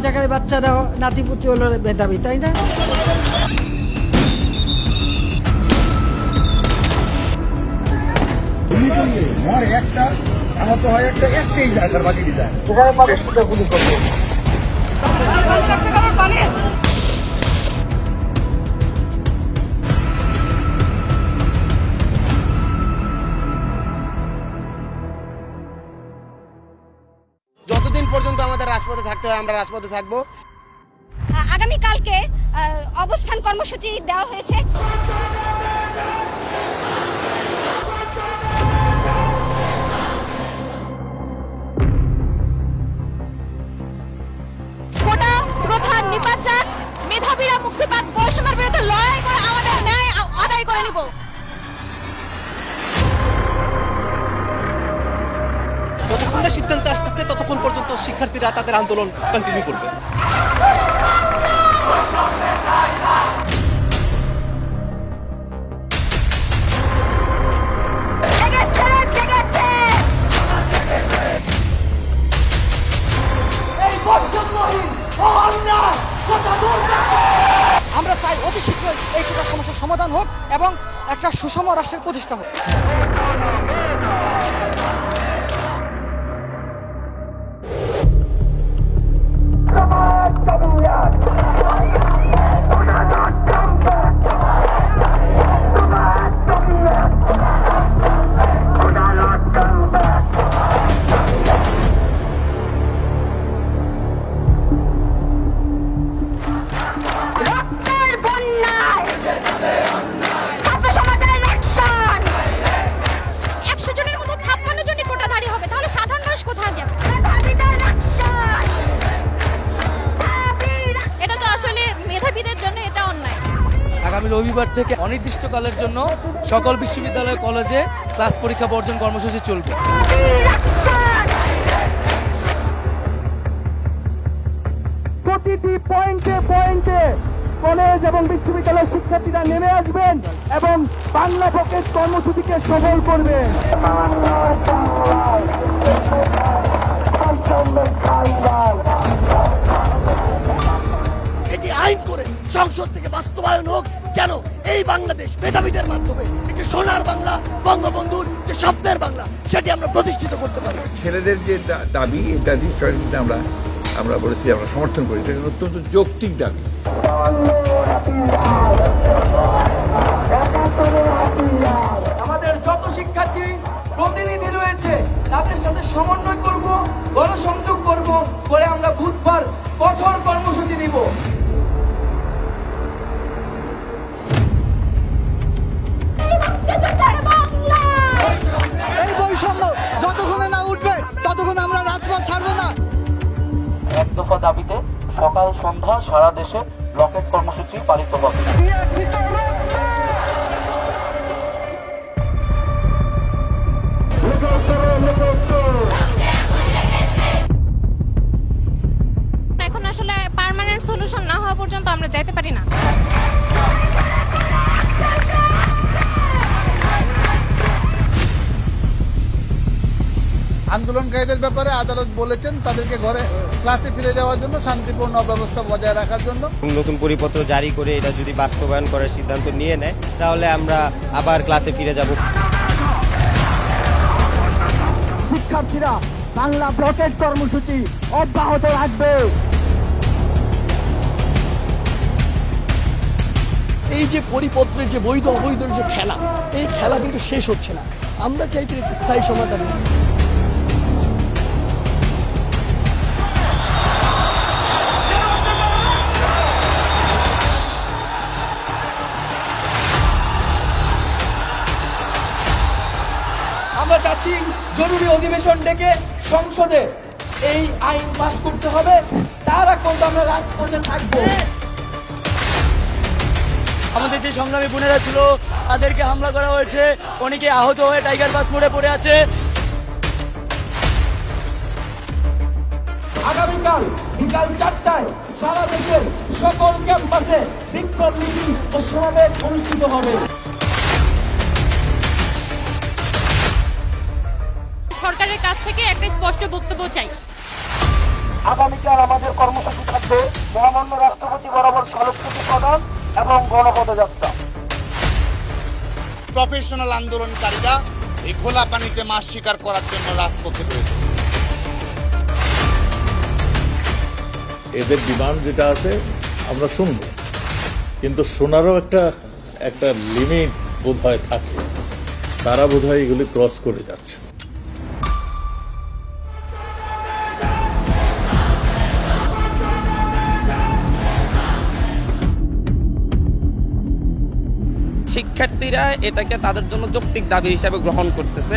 রাজাকারের বাচ্চারা নাতিপুতি হলো মেধাবী, তাই না? আমার তো হয় একটাই যায় স্যার, বাকি কি যায় ওখানে পাবে সেটা গুলি করবো। যতদিন পর্যন্ত আমাদের রাজপথে থাকতে হয় আমরা রাজপথে থাকবো। আগামীকালকে অবস্থান কর্মসূচি দেওয়া হয়েছে। কোটা প্রধান নির্বাচন, মেধাবীরা মুক্তি পাক, বৈষম্যের বিরুদ্ধে লড়াই করে আমাদের ন্যায় আদায় করে নিব। যতক্ষণ না সিদ্ধান্ত আসতেছে ততক্ষণ পর্যন্ত শিক্ষার্থীরা তাদের আন্দোলন কন্টিনিউ করবে। আমরা চাই অতি শীঘ্রই এই কোটা সমস্যার সমাধান হোক এবং একটা সুষম রাষ্ট্রের প্রতিষ্ঠা হোক। আগামী রবিবার থেকে অনির্দিষ্টকালের জন্য সকল বিশ্ববিদ্যালয় কলেজে ক্লাস পরীক্ষা বর্জন কর্মসূচি চলবে। প্রতিটি পয়েন্টে পয়েন্টে কলেজ এবং বিশ্ববিদ্যালয়ের শিক্ষার্থীরা নেমে আসবেন এবং বাংলা পকেট কর্মসূচিকে সফল করবেন। এটি আইন করে সংসদ থেকে বাস্তবায়ন হোক, যেন এই বাংলাদেশ মেধাবীদের মাধ্যমে একটি সোনার বাংলা, বঙ্গবন্ধুর যে স্বপ্নের বাংলা, সেটি আমরা প্রতিষ্ঠিত করতে পারি। ছেলেদের যে দাবি, এই দাবি আমরা বলেছি আমরা সমর্থন করি, এটা অত্যন্ত যৌক্তিক দাবি। আমাদের যত শিক্ষার্থী প্রতিনিধি রয়েছে তাদের সাথে সমন্বয় করব, গণসংযোগ করব, করে আমরা বুধবার কঠোর কর্মসূচি দিব। এই বৈষম্য যতক্ষণে না উঠবে ততক্ষণ আমরা রাজপথ ছাড়বো না। এক দফা দাবিতে সকাল সন্ধ্যা সারা দেশে রকেট কর্মসূচি পালিত হবে। এখন আসলে পার্মানেন্ট সলিউশন না হওয়া পর্যন্ত আমরা যাইতে পারি না। আন্দোলনকারীদের ব্যাপারে আদালত বলেছেন তাদেরকে ঘরে ক্লাসে ফিরে যাওয়ার জন্য, শান্তিপূর্ণ অব্যবস্থা বজায় রাখার জন্য। নতুন পরিপত্র জারি করে এটা যদি বাস্তবায়ন করার সিদ্ধান্ত নিয়ে নেয় তাহলে আমরা আবার ক্লাসে ফিরে যাব। শিক্ষার্থীরা বাংলা ব্লকেট কর্মসূচি অব্যাহত রাখবে। এই যে পরিপত্রের যে বৈধ অবৈধের যে খেলা, এই খেলা কিন্তু শেষ হচ্ছে না। আমরা চাইতে একটি স্থায়ী সমাধান। আমরা চাচ্ছি জরুরি অধিবেশন ডেকে সংসদে এই আইন পাস করতে হবে, তার আগ পর্যন্ত আমরা রাজপথে থাকবো। আমাদের যে সংগ্রামী বোনেরা ছিল তাদেরকে হামলা করা হয়েছে, অনেকে আহত হয়ে টাইগার পাস মোড়ে পড়ে আছে। আগামীকাল বিকাল 4টায় সারা দেশের সকল ক্যাম্পাসে বিক্ষোভ মিছিল ও সমাবেশ অনুষ্ঠিত হবে। সরকারের কাছ থেকে একটা স্পষ্ট বক্তব্য চাই। আগামীকাল আমাদের কর্মসূচি থাকবে মহামান্য রাষ্ট্রপতি বরাবর স্মারকলিপি প্রদান এবং গণপদযাত্রা। প্রফেশনাল আন্দোলনকারীরা এই খোলা পানিতে মাছ শিকার করার জন্য রাজপথে রয়েছে। এদের ডিমান্ড যেটা আছে আমরা শুনবো, কিন্তু শোনারও একটা লিমিট বোধহয় থাকে, তারা বোধহয় এগুলি ক্রস করে যাচ্ছে। শিক্ষার্থীরা এটাকে তাদের জন্য যৌক্তিক দাবি হিসাবে গ্রহণ করতেছে।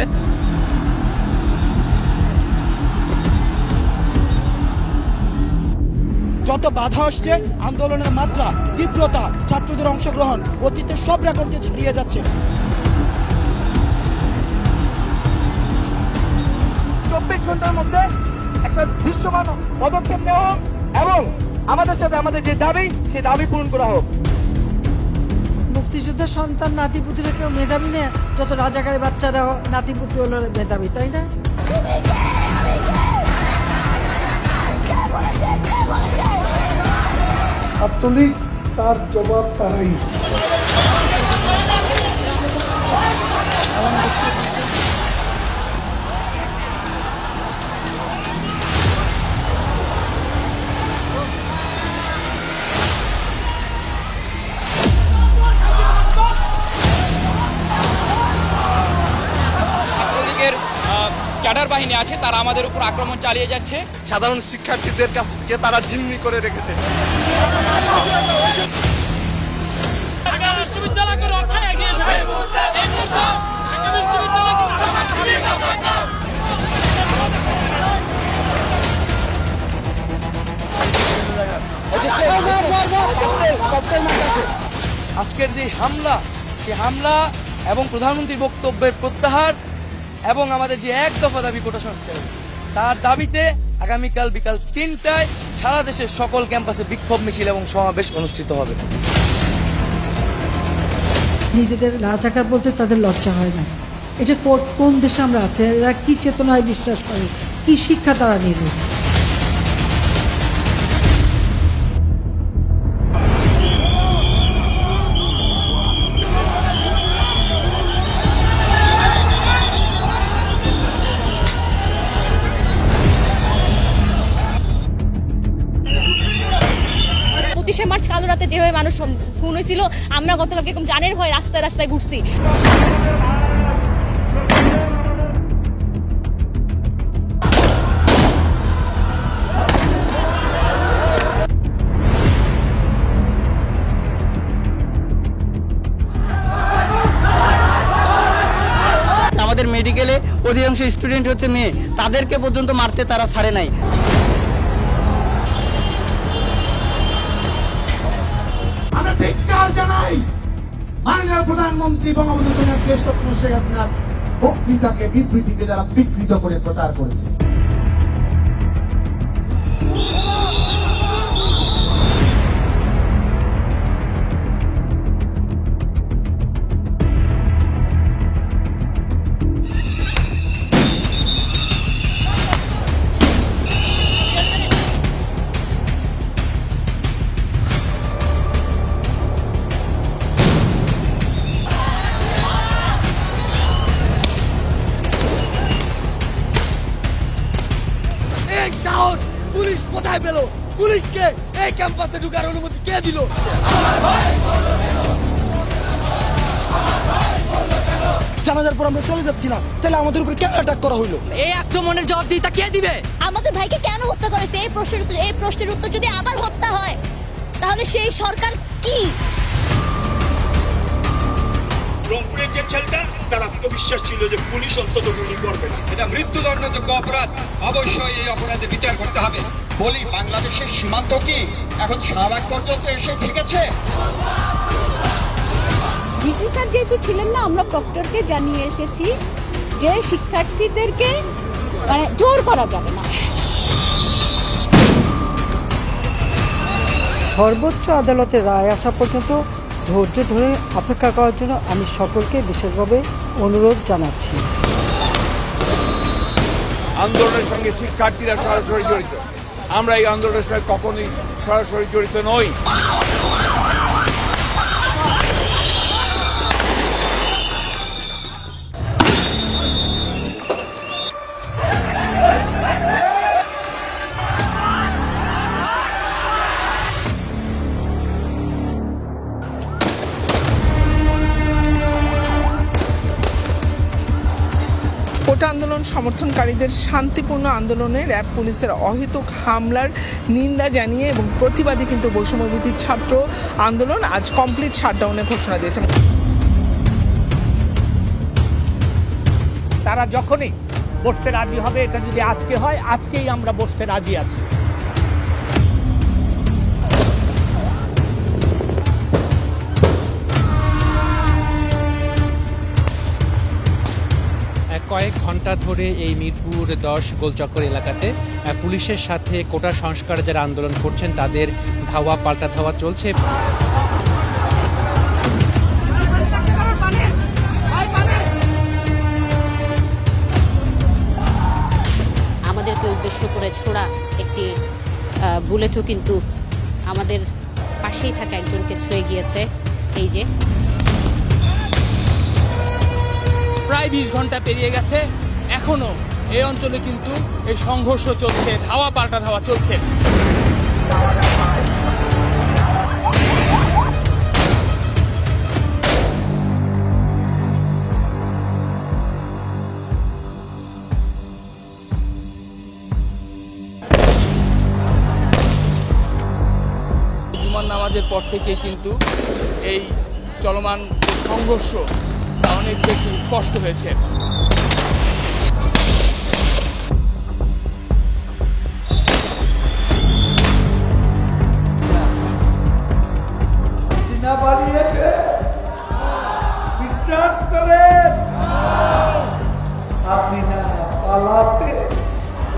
যত বাধা আসছে, আন্দোলনের মাত্রা, তীব্রতা, ছাত্রদের অংশগ্রহণ অতীতের সব রেকর্ডকে ছাড়িয়ে যাচ্ছে। 24 ঘন্টার মধ্যে একটা দৃশ্যমান পদক্ষেপ নেওয়া হোক এবং আমাদের সাথে আমাদের যে দাবি, সেই দাবি পূরণ করা হোক। মুক্তিযোদ্ধার সন্তান নাতিপুতিরা কেউ মেধাবী না, যত রাজাকারের বাচ্চারাও নাতিপুতি হলো মেধাবী, তাই না? ছাত্রলীগ তার জবাব তারাই। ছাত্রলীগের ক্যাডার বাহিনী আছে, তারা আমাদের উপর আক্রমণ চালিয়ে যাচ্ছে। সাধারণ শিক্ষার্থীদের কাছে তারা জিম্মি করে রেখেছে। আজকের যে হামলা, সে হামলা এবং প্রধানমন্ত্রীর বক্তব্যের প্রত্যাহার এবং আমাদের যে এক দফা দাবি কোটা সংস্কার, তার দাবিতে আগামীকাল বিকাল 3টায় সারা দেশের সকল ক্যাম্পাসে বিক্ষোভ মিছিল এবং সমাবেশ অনুষ্ঠিত হবে। নিজেদের রাজাকার বলতে তাদের লজ্জা হয় না। এটা কোন দেশে আমরা আছি? এরা কি চেতনায় বিশ্বাস করে, কি শিক্ষা তারা নিবে? মার্চ কালো রাতে যেভাবে মানুষ খুন হয়েছিল, আমরা গতকালকে এরকম জানের ভয় রাস্তায় রাস্তায় ঘুরছি। আমাদের মেডিকেলে অধিকাংশ স্টুডেন্ট হচ্ছে মেয়ে, তাদেরকে পর্যন্ত মারতে তারা ছাড়ে নাই। আমরা ধিক্কার জানাই মাননীয় প্রধানমন্ত্রী বঙ্গবন্ধু দেশরত্ন শেখ হাসিনার বক্তৃতাকে, বিবৃতিকে যারা বিকৃত করে প্রচার করেছে। সাহস পুলিশ কোথায় পেল? পুলিশকে এই ক্যাম্পাসে ঢুকার অনুমতি কে দিল? জানাজার পর আমরা চলে যাচ্ছি না, তাহলে আমাদের উপর কেন অ্যাটাক করা হইলো? এই আক্রমণের জবাবদিহিতা কে দিবে? আমাদের ভাইকে কেন হত্যা করেছে? এই প্রশ্নের উত্তর যদি আবার হত্যা হয়, তাহলে সেই সরকার কি? রংপুরের যে ছেলেটা, তার আত্মবিশ্বাস ছিল যে পুলিশ অন্তত গুলি করবে না। এটা মৃত্যুদণ্ডযোগ্য অপরাধ, অবশ্যই এই অপরাধে বিচার করতে হবে। বলি, বাংলাদেশের সীমান্ত কি এখন শাহবাগ পর্যন্ত এসে ঠেকেছে? ডিসি স্যার যেহেতু ছিলেন না, আমরা প্রক্টরকে জানিয়ে এসেছি যে শিক্ষার্থীদেরকে জোর করা যাবে না। সর্বোচ্চ আদালতের রায় আসা পর্যন্ত ধৈর্য ধরে অপেক্ষা করার জন্য আমি সকলকে বিশেষভাবে অনুরোধ জানাচ্ছি। আন্দোলনের সঙ্গে শিক্ষার্থীরা সরাসরি জড়িত। আমরা এই আন্দোলনের সাথে কখনোই সরাসরি জড়িত নই। কোটা আন্দোলন সমর্থনকারীদের শান্তিপূর্ণ আন্দোলনে র্যাব পুলিশের অহেতুক হামলার নিন্দা জানিয়ে এবং প্রতিবাদী কিন্তু বৈষম্যবিরোধী ছাত্র আন্দোলন আজ কমপ্লিট শাটডাউনের ঘোষণা দিয়েছে। তারা যখনই বসতে রাজি হবে, এটা যদি আজকে হয়, আজকেই আমরা বসতে রাজি আছি। কয়েক ঘন্টা ধরে এই মিরপুর 10 গোলচক্কর এলাকাতে পুলিশের সাথে কোটা সংস্কার যারা আন্দোলন করছেন তাদের ধাওয়া পাল্টা ধাওয়া চলছে। আমাদেরকে উদ্দেশ্য করে ছোড়া একটি বুলেটও কিন্তু আমাদের পাশেই থাকা একজনকে ছুঁয়ে গিয়েছে। এই যে প্রায় 20 ঘন্টা পেরিয়ে গেছে, এখনো এই অঞ্চলে কিন্তু এই সংঘর্ষ চলছে, ধাওয়া পাল্টা ধাওয়া চলছে। জুমার নামাজের পর থেকে কিন্তু এই চলমান সংঘর্ষ অনেক বেশি স্পষ্ট হয়েছে। হাসিনা পালিয়েছে, বিশ্বাস করেন, হাসিনা পালাতে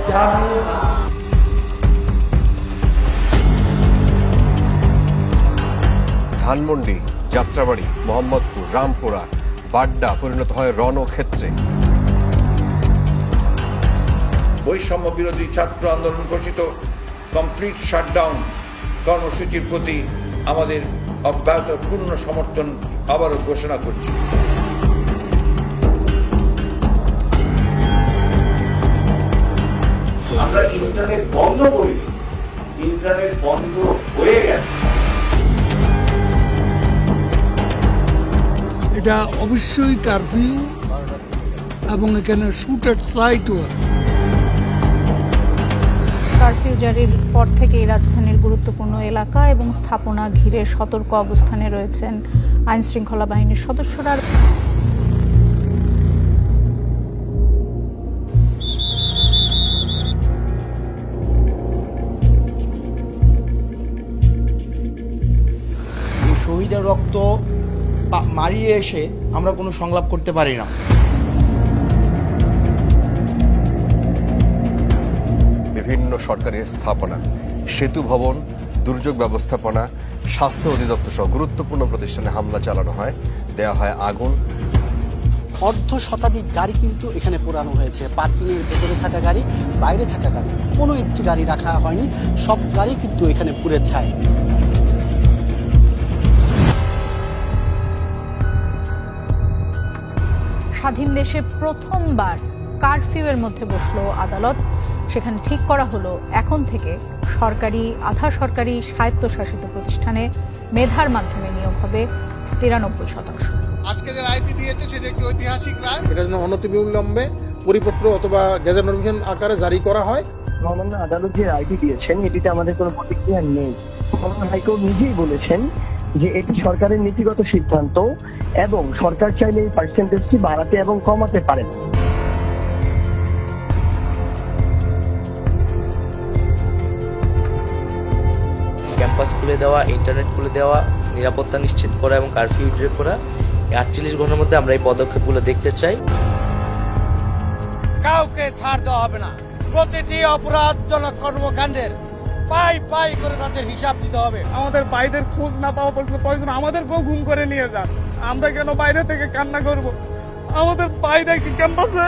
জানে। ধানমন্ডি, যাত্রাবাড়ি, মোহাম্মদপুর, রামপুরা, বাড্ডা পরিণত হয় রণক্ষেত্রে। বৈষম্য বিরোধী ছাত্র আন্দোলন ঘোষিত কমপ্লিট শাটডাউন কর্মসূচির প্রতি আমাদের অব্যাহত পূর্ণ সমর্থন আবারও ঘোষণা করছি। আমরা ইন্টারনেট বন্ধ করি, ইন্টারনেট বন্ধ হয়ে গেছে। এটা অবশ্যই কারফিউ এবং এখানে শুটার সাইটও আছে। কারফিউ জারির পর থেকেই রাজধানীর গুরুত্বপূর্ণ এলাকা এবং স্থাপনা ঘিরে সতর্ক অবস্থানে রয়েছেন আইনশৃঙ্খলা বাহিনীর সদস্যরা। শহীদের রক্ত মারিয়ে এসে আমরা কোনো সংলাপ করতে পারি না। বিভিন্ন সরকারি স্থাপনা, সেতু ভবন, দুর্যোগ ব্যবস্থাপনা, স্বাস্থ্য অধিদপ্তর সহ গুরুত্বপূর্ণ প্রতিষ্ঠানে হামলা চালানো হয়, দেয়া হয় আগুন। অর্ধ শতাধিক গাড়ি কিন্তু এখানে পোড়ানো হয়েছে। পার্কিংয়ের ভেতরে থাকা গাড়ি, বাইরে থাকা গাড়ি, কোনো একটি গাড়ি রাখা হয়নি, সব গাড়ি কিন্তু এখানে পুড়ে ছাই। স্বাধীন দেশে প্রথমবার কারফিউয়ের মধ্যে বসলো আদালত। সেখানে ঠিক করা হলো এখন থেকে সরকারি, আধা সরকারি, স্বায়ত্তশাসিত প্রতিষ্ঠানে মেধার মাধ্যমে নিয়োগ হবে 93%। আজকে যে রায়টি দিয়েছে সেটা একটি ঐতিহাসিক রায়। এটা যেন অনতিবিলম্বে পরিপত্র অথবা গেজেট নোটিফিকেশন আকারে জারি করা হয়। মহামান্য আদালত যে রায়টি দিয়েছেন এটিতে আমাদের কোনো প্রতিক্রিয়া নেই। মহামান্য হাইকোর্ট নিজেই বলেছেন যে এটি সরকারের নীতিগত সিদ্ধান্ত এবং সরকার চাইলে এই পার্সেন্টেজটি বাড়াতে এবং কমাতে পারেন। ক্যাম্পাস খুলে দেওয়া, ইন্টারনেট খুলে দেওয়া, নিরাপত্তা নিশ্চিত করা এবং কারফিউ উল্লেখ করা, 48 ঘন্টার মধ্যে আমরা এই পদক্ষেপগুলো দেখতে চাই। কাউকে ছাড় দেওয়া হবে না। প্রতিটি অপরাধজনক কর্মকাণ্ডের পাই পাই করে তাদের হিসাব দিতে হবে। আমাদের বাইরের খোঁজ না পাওয়া পর্যন্ত প্রয়োজন আমাদেরকেও গুম করে নিয়ে যান। আমরা কেন বাইরে থেকে কান্না করব? আমাদের বাইরে কি ক্যাম্পাসে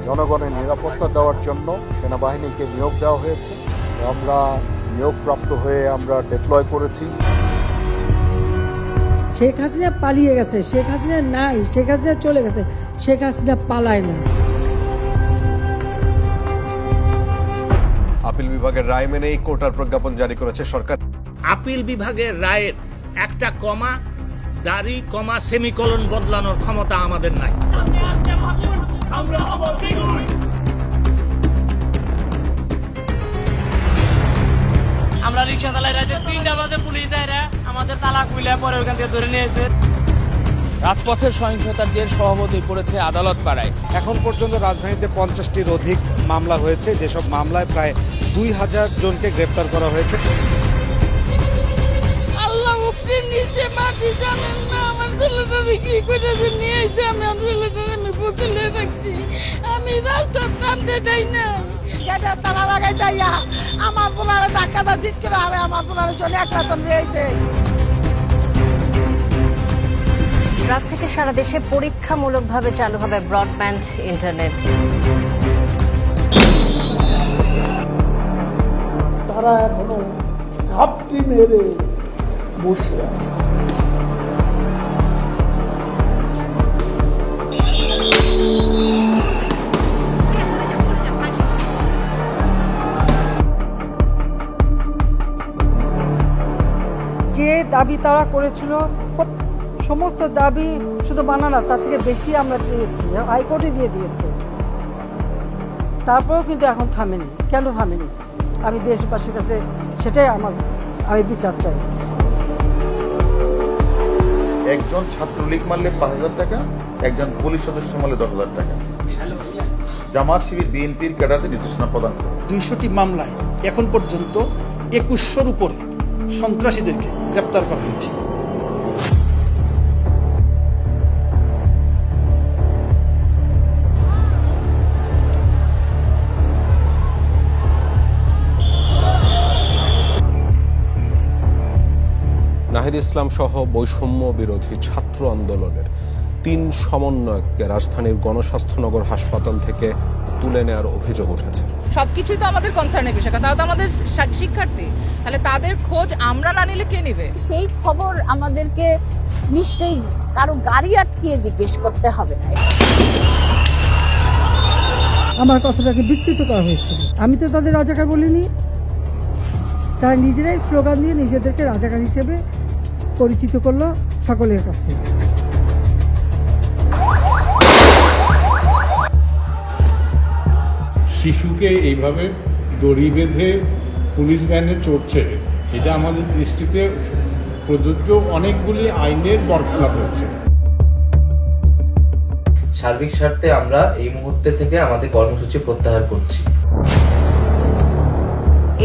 জনগণের নিরাপত্তা দেওয়ার জন্য সেনাবাহিনীকে নিয়োগ দেওয়া হয়েছে। আমরা নিয়োগপ্রাপ্ত হয়ে আমরা ডিপ্লয় করেছি। শেখ হাসিনা পালিয়ে গেছে, শেখ হাসিনা নাই, শেখ হাসিনা চলে গেছে, শেখ হাসিনা পালায় না। আপিল বিভাগের রায় মেনেই কোর্টার প্রজ্ঞাপন জারি করেছে সরকার। আপিল বিভাগের রায়ের একটা কমা, দাড়ি, কমা, সেমিকোলন বদলানোর ক্ষমতা আমাদের নাই। আমরা রিক্সা চালাই, রাতে 3টা বাজে পুলিশ আইরা আমাদের তালা খুলে পরে ওখান থেকে ধরে নিয়েছে। রাজপথের সহিংসতার জের স্বভাবতই পড়েছে আদালত পাড়ায়। এখন পর্যন্ত রাজধানীতে 50টির অধিক মামলা হয়েছে, যেসব মামলায় প্রায় 2000 জনকে গ্রেপ্তার করা হয়েছে। আল্লাহ উপরে নিচে মাটি জানেন না, আমার ছেলেটারে কি করেছে নিয়ে এসে আমি আমার ছেলেটারে আমি পুতুলে রাখছি, আমি রাস্তা নামতে দেই না। আমার পোলারে ধাক্কাটা জিতকে ভাবে আমার পোলারে শোনে একটা তো নিয়েছে। রাত থেকে সারা দেশে পরীক্ষামূলকভাবে চালু হবে ব্রডব্যান্ড ইন্টারনেট। তারা এখনো ঘাপটি মেরে বসে আছে। যে দাবি তারা করেছিল, সমস্ত দাবি শুধু বানানো, তার থেকে বেশি আমরা দিয়েছি, হাইকোর্টে দিয়ে দিয়েছে। তারপরেও কিন্তু এখন থামেনি। কেন থামেনি? আমি দেশবাসীর কাছে সেটাই আমি বিচার চাই। একজন ছাত্রলীগ মারলে 5000 টাকা, একজন পুলিশ সদস্য মারলে 10,000 টাকা। জামাত শিবির বিএনপির ক্যাডারদের নির্দেশনা প্রদান করে 200টি মামলায় এখন পর্যন্ত 2100-র উপরে সন্ত্রাসীদেরকে গ্রেপ্তার করা হয়েছে। নাহিদ ইসলাম সহ বৈষম্য বিরোধী ছাত্র আন্দোলনের 3 সমন্বয়ককে রাজধানীর গণস্বাস্থ্যনগর হাসপাতাল থেকে তুলে নেওয়ার অভিযোগ উঠেছে। সবকিছুই তো আমাদের কনসার্নের বিষয়, তারা তো আমাদের শিক্ষার্থী, তাহলে তাদের খোঁজ আমরা না নিলে কে নেবে? সেই খবর আমাদেরকে নিশ্চয়ই কারো গাড়ি আটকিয়ে জিজ্ঞেস করতে হবে না। আমার কথাটাকে বিকৃত করা হয়েছিল। আমি তো তাদের রাজাকার বলিনি। তারা নিজেরাই স্লোগান দিয়ে নিজেদেরকে রাজাকার হিসেবে পরিচিত করলো সকলের কাছে। শিশুকে এইভাবে দড়ি বেঁধে পুলিশ ভ্যানে চড়ছে, এটা আমাদের দৃষ্টিতে প্রযোজ্য অনেকগুলি আইনের বরখেলাপ হচ্ছে। সার্বিক স্বার্থে আমরা এই মুহূর্তে থেকে আমাদের কর্মসূচি প্রত্যাহার করছি।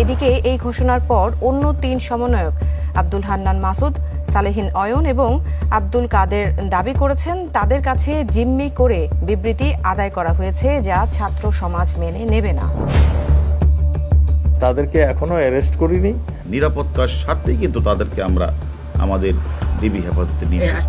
এদিকে এই ঘোষণার পর অন্য 3 সমন্বয়ক আব্দুল হান্নান মাসুদ, সালেহিন অয়ন এবং আব্দুল কাদের দাবি করেছেন তাদের কাছে জিম্মি করে বিবৃতি আদায় করা হয়েছে, যা ছাত্র সমাজ মেনে নেবে না। তাদেরকে এখনো অ্যারেস্ট করিনি। নিরাপত্তার স্বার্থেই কিন্তু তাদেরকে আমরা আমাদের ডিবি হেফাজতে নিয়েছি।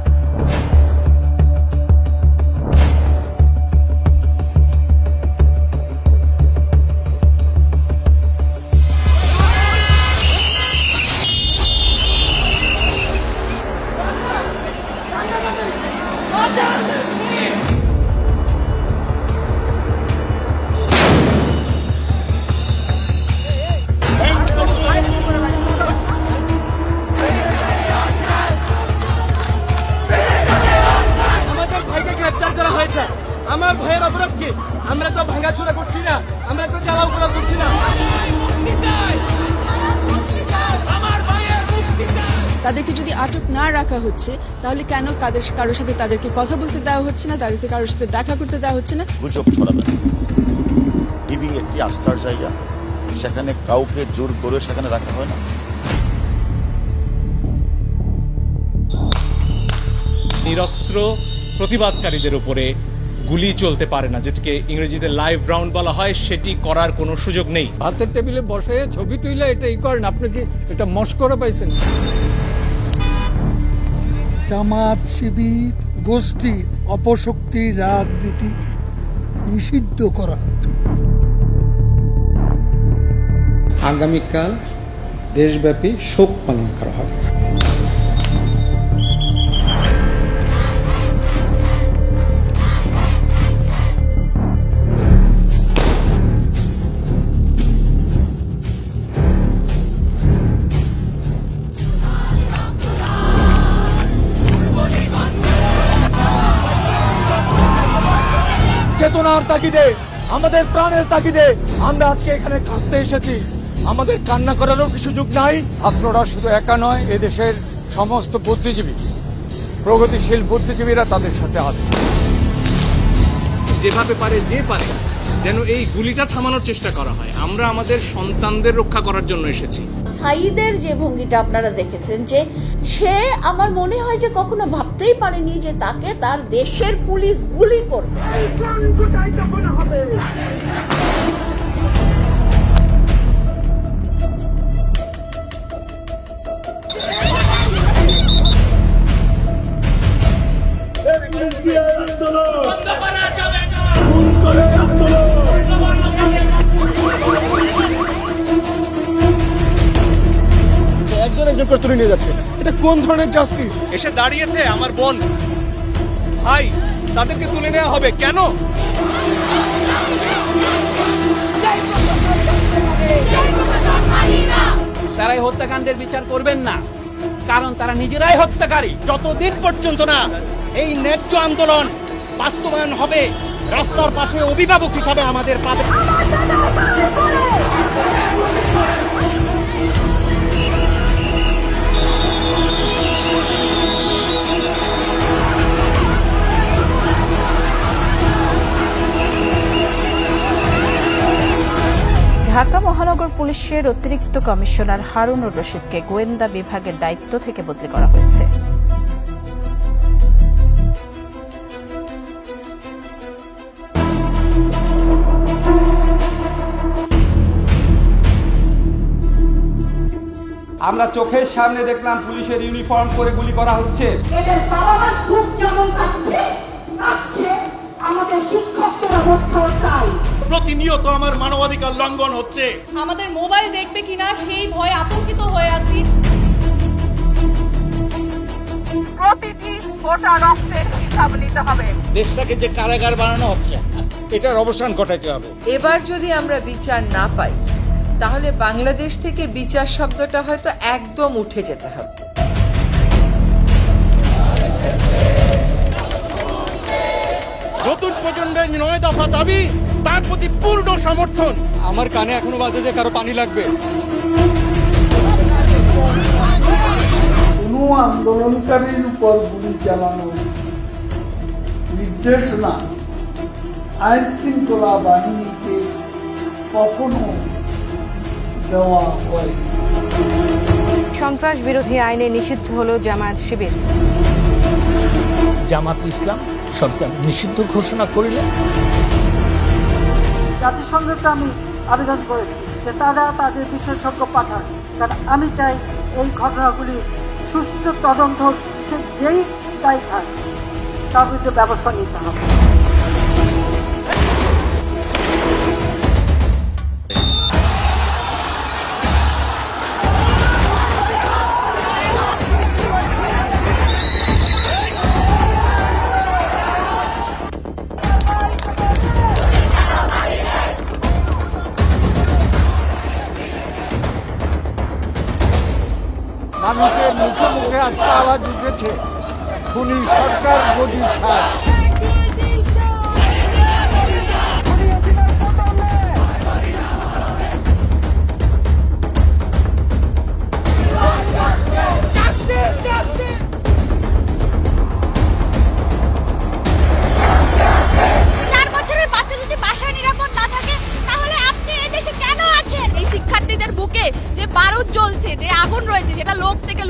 আমার ভাইয়ের অপরাধ কি? আমরা তো ভাঙাচোরা করছি না, আমরা তো জ্বালাও করা করছি না। তাদেরকে যদি আটক না রাখা হচ্ছে, তাহলে কেন কারোর সাথে তাদেরকে কথা বলতে দেওয়া হচ্ছে না, তাদেরকে কারোর সাথে দেখা করতে দেওয়া হচ্ছে না? গুজব ছড়াবে। ডিবি একটি আস্থার জায়গা, সেখানে কাউকে জোর করে সেখানে রাখা হয় না। নিরস্ত্র প্রতিবাদকারীদের উপরে গুলি চলতে পারে না, যেটাকে ইংরেজিতে লাইভ রাউন্ড বলা হয়, সেটি করার কোনো সুযোগ নেই। হাতের টেবিলে বসে ছবি তুলে এটা করেন, আপনি কি এটা মস্করা পাইছেন? জামাত শিবির গোষ্ঠীর অপশক্তি রাজনীতি নিষিদ্ধ করা। আগামীকাল দেশব্যাপী শোক পালন করা হবে। চেতনার তাগিদে, আমাদের প্রাণের তাগিদে আমরা আজকে এখানে কাঁদতে এসেছি। আমাদের কান্না করারও কি সুযোগ নাই? ছাত্ররা শুধু একা নয়, এদেশের সমস্ত বুদ্ধিজীবী, প্রগতিশীল বুদ্ধিজীবীরা তাদের সাথে আছে। যেভাবে পারে যে পারে যেন এই গুলিটা থামানোর চেষ্টা করা হয়। আমরা আমাদের সন্তানদের রক্ষা করার জন্য এসেছি। সাইদের যে ভঙ্গিটা আপনারা দেখেছেন, যে সে আমার মনে হয় যে কখনো ভাবতেই পারেনি যে তাকে তার দেশের পুলিশ গুলি করবে। একজন করে তুলে নিয়ে যাচ্ছে, এটা কোন ধরনের জাস্টিস? এসে দাঁড়িয়েছে আমার বোন ভাই, তাদেরকে তুলে নেওয়া হবে কেন? তারা এই হত্যাকাণ্ডের বিচার করবেন না, কারণ তারা নিজেরাই হত্যাকারী। যতদিন পর্যন্ত না এই ন্যায্য আন্দোলন বাস্তবায়ন হবে, রাস্তার পাশে অভিভাবক হিসাবে আমাদের পাবে। ঢাকা মহানগর পুলিশের অতিরিক্ত কমিশনার হারুনুর রশিদকে গোয়েন্দা বিভাগের দায়িত্ব থেকে বদলি করা হয়েছে। আমরা চোখের সামনে দেখলাম পুলিশের ইউনিফর্ম পরে গুলি করা হচ্ছে। এদের বাবা খুব যেমন কাটছে, আমাদের শিক্ষকদের অবস্থাও তাই। প্রতিনিয়ত আমার মানবাধিকার লঙ্ঘন হচ্ছে। আমাদের মোবাইল দেখবে কিনা সেই ভয়ে আতঙ্কিত হয়ে আছি। প্রতিটি ফোঁটা রক্তের হিসাব নিতে হবে। দেশটাকে যে কারাগার বানানো হচ্ছে, এটার অবসান ঘটাতে হবে। এবার যদি আমরা বিচার না পাই, তাহলে বাংলাদেশ থেকে বিচার শব্দটা হয়তো একদম উঠে যেতে হবে। নতুন প্রজন্মের 9 দফা দাবি, তার প্রতি পূর্ণ সমর্থন। আমার কানে এখনো বাজে যে কারো পানি লাগবে। কোনো আন্দোলনকারীর উপর গুলি চালানোর নির্দেশনা আইন শৃঙ্খলা বাহিনীকে কখনো দেওয়া হয়নি। সন্ত্রাস বিরোধী আইনে নিষিদ্ধ হল জামায়াত শিবির। জামাত ইসলাম সরকার নিষিদ্ধ ঘোষণা করিল। জাতিসংঘকে আমি আবেদন করেছি যে তারা তাদের বিশেষজ্ঞ পাঠান, কারণ আমি চাই এই ঘটনাগুলি সুষ্ঠু তদন্ত, সে যেই দায়ী থাকে তার বিরুদ্ধে ব্যবস্থা নিতে হবে। মানুষের মুখে মুখে আজকে আওয়াজ উঠেছে, খুনি সরকার গদি ছাড়।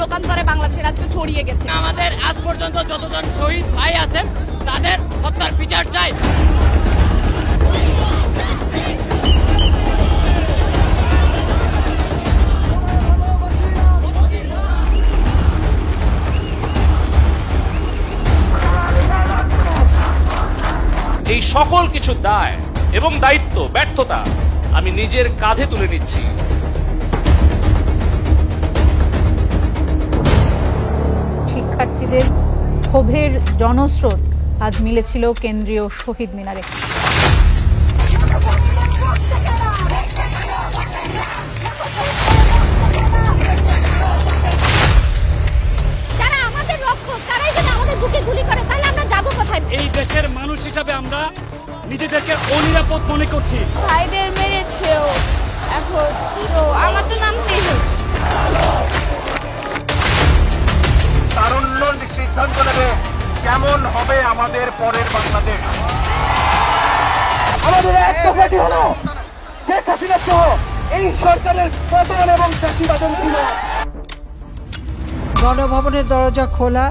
লোকান্তরে বাংলাদেশের আজকে ছড়িয়ে গেছে। আমাদের আজ পর্যন্ত যতজন শহীদ ভাই আছেন তাদের হত্যার বিচার চাই। এই এই সকল কিছু দায় এবং দায়িত্ব, ব্যর্থতা আমি নিজের কাঁধে তুলে নিচ্ছি। শিক্ষার্থীদের ক্ষোভের জনস্রোত আজ মিলেছিল কেন্দ্রীয় শহীদ মিনারে। যারা আমাদের রক্ষক, তারাই যদি আমাদের বুকে গুলি করে, তাহলে আমরা যাবো কোথায়? এই দেশের মানুষ হিসাবে আমরা নিজেদেরকে অনিরাপদ মনে করছি। ভাইদের মেরেছেও, এখন তো আমার তো নামতেই হবে। তারুণ্য সিদ্ধান্ত নেবে কেমন হবে আমাদের পরের বাংলাদেশ। আমাদের একটা দাবি হলো শেখ হাসিনা সহ এই সরকারের পতন এবং চাকরিবাদন ছিল। গণভবনের দরজা খোলা,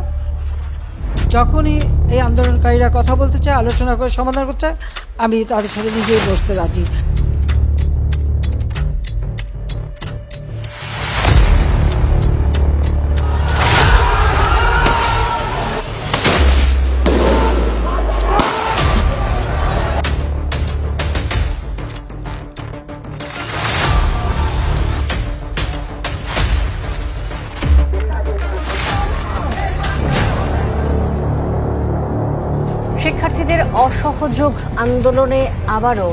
যখনই এই আন্দোলনকারীরা কথা বলতে চায়, আলোচনা করে সমাধান করতে চায়, আমি তাদের সাথে নিজেই বসতে রাজি। শিক্ষার্থীদের অসহযোগ আন্দোলনে আবারও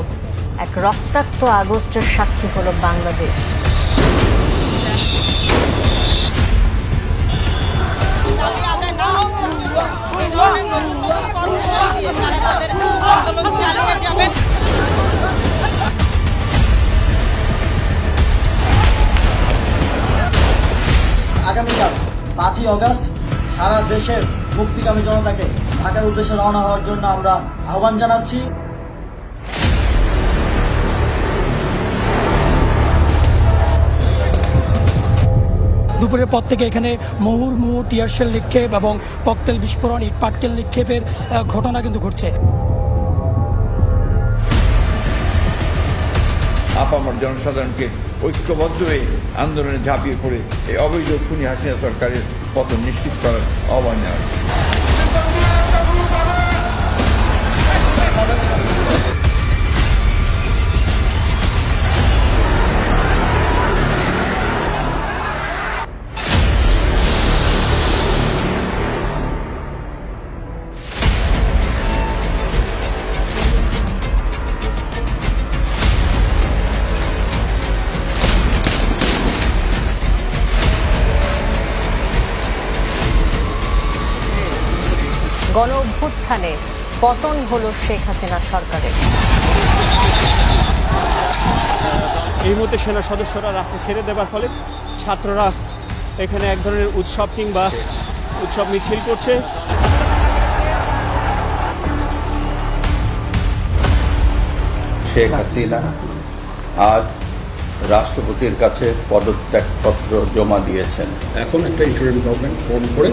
এক রক্তাক্ত আগস্টের সাক্ষী হলো বাংলাদেশ। আগামীকাল 5ই অগস্ট সারা দেশের মুক্তিকামী জনতাকে ঢাকার উদ্দেশ্যে রওনা হওয়ার জন্য আমরা আহ্বান জানাচ্ছি। দুপুরের পর থেকে এখানে মুহুর্মুহু টিয়ারশেল নিক্ষেপ এবং ককটেল বিস্ফোরণ, ইট পাটকেল নিক্ষেপের ঘটনা কিন্তু ঘটছে। আপামর জনসাধারণকে ঐক্যবদ্ধ হয়ে আন্দোলনে ঝাঁপিয়ে পড়ে এই অবৈধ খুনি হাসিনা সরকারের পতন নিশ্চিত করার আহ্বান জানাচ্ছি। গণ অভ্যুত্থানে পতন হলো শেখ হাসিনা সরকারের। এই মুহূর্তে সেনা সদস্যরা রাস্তা ছেড়ে দেওয়ার ফলে ছাত্ররা এখানে এক ধরনের উৎসব কিংবা উৎসব মিছিল করছে। শেখ হাসিনা আজ রাষ্ট্রপতির কাছে পদত্যাগপত্র জমা দিয়েছেন। এখন একটা ইন্টারিম গভর্নমেন্ট ফোন করে